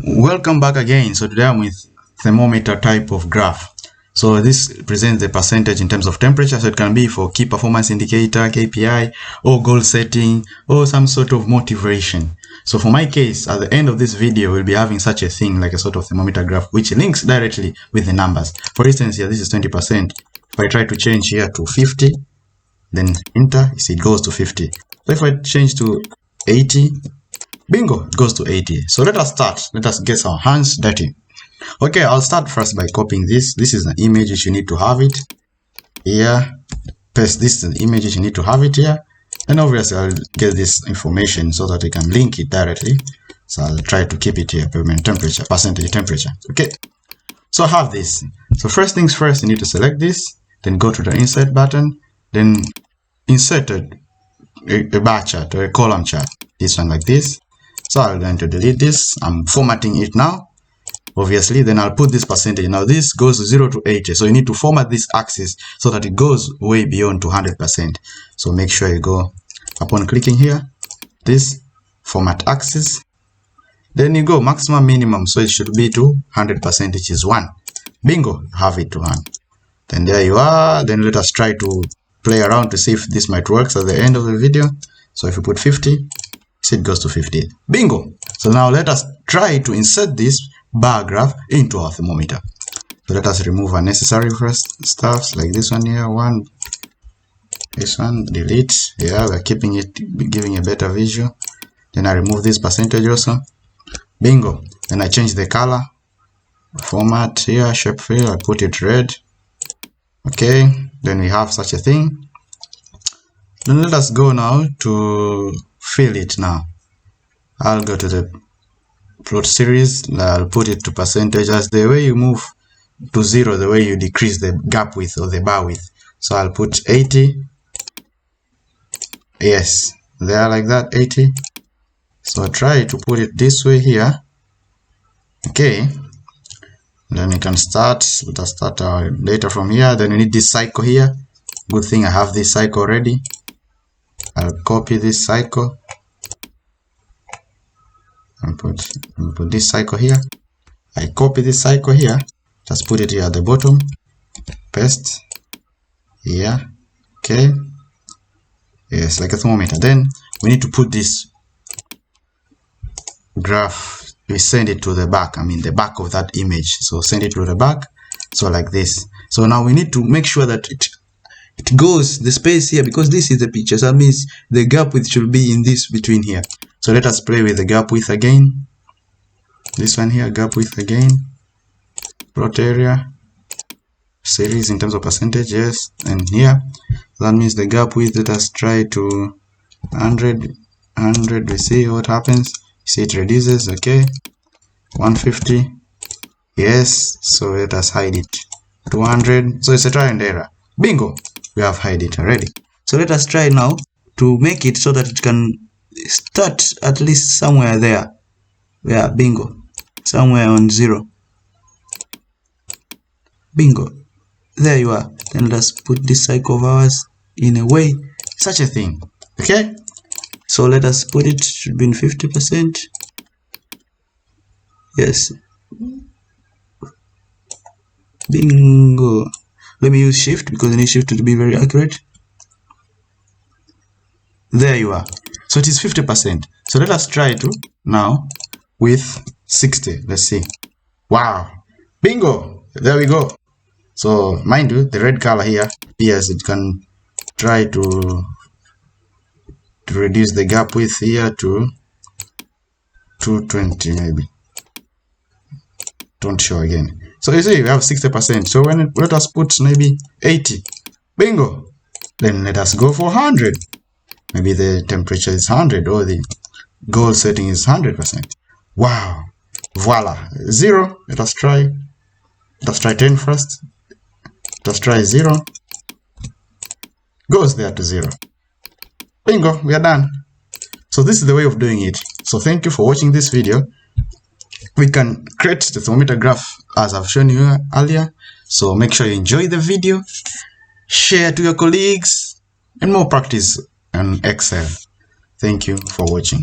Welcome back again. So today I'm with thermometer type of graph. So this presents the percentage in terms of temperature. So it can be for key performance indicator, KPI, or goal setting, or some sort of motivation. So for my case, at the end of this video, we'll be having such a thing like a sort of thermometer graph, which links directly with the numbers. For instance, here, this is 20%. If I try to change here to 50, then enter, you see it goes to 50. So if I change to 80, bingo, it goes to 80. So let us start. Let us get our hands dirty. Okay, I'll start first by copying this. This is an image which you need to have it here. Paste this is an image which you need to have it here. And obviously I'll get this information so that I can link it directly. So I'll try to keep it here, permanent temperature, percentage temperature. Okay. So I have this. So first things first, you need to select this, then go to the insert button, then insert a bar chart or a column chart. This one like this. So I'm going to delete this. I'm formatting it now. Obviously, then I'll put this percentage. Now this goes 0 to 80. So you need to format this axis so that it goes way beyond to 100%. So make sure you go upon clicking here, this format axis. Then you go maximum minimum. So it should be to 100%, which is 1. Bingo, have it to 1. Then there you are. Then let us try to play around to see if this might work at the end of the video. So if you put 50, see it goes to 50. Bingo. So now let us try to insert this bar graph into our thermometer. So let us remove unnecessary first stuffs like this one here. This one, delete. Yeah, we're keeping it, giving a better visual. Then I remove this percentage also. Bingo. Then I change the color. Format here, shape fill, I put it red. Okay, then we have such a thing. Then let us go now to fill it now. I'll go to the plot series. I'll put it to percentage. As the way you move to 0, the way you decrease the gap width or the bar width. So I'll put 80. Yes, there like that, 80. So try to put it this way here. Okay. Then we can start. Let us start our data from here. Then we need this cycle here. Good thing I have this cycle already. I'll copy this cycle and put this cycle here. I copy this cycle here, just put it here at the bottom, paste here. Okay, yes, like a thermometer. Then we need to put this graph, we send it to the back, the back of that image. So send it to the back, so like this. So now we need to make sure that it goes the space here, because this is the picture, so that means the gap width should be in this between here. So let us play with the gap width again. This one here, gap width again, plot area series in terms of percentage, yes. And here, that means the gap width, let us try to 100. We see what happens. See, it reduces. Okay, 150, yes. So let us hide it. 200. So it's a try and error. Bingo, we have hide it already. So let us try now to make it so that it can start at least somewhere there. Yeah, bingo, somewhere on 0. Bingo, there you are. Then let's put this cycle of ours in a way, such a thing. Okay, so let us put it, should be in 50%. Yes, bingo. Let me use shift because I need shift to be very accurate. There you are. So it is 50%. So let us try to now with 60. Let's see. Wow. Bingo. There we go. So mind you, the red color here appears. It can try to reduce the gap width here to 220 maybe. Don't show again. So you see we have 60%. So let us put maybe 80. Bingo. Then let us go for 100. Maybe the temperature is 100 or the goal setting is 100%. Wow. Voila. 0. Let us try. Let's try 10 first. Let's try 0. Goes there to 0. Bingo. We are done. So this is the way of doing it. So thank you for watching this video. We can create the thermometer graph as I've shown you earlier. So make sure you enjoy the video, share to your colleagues, and more practice on Excel. Thank you for watching.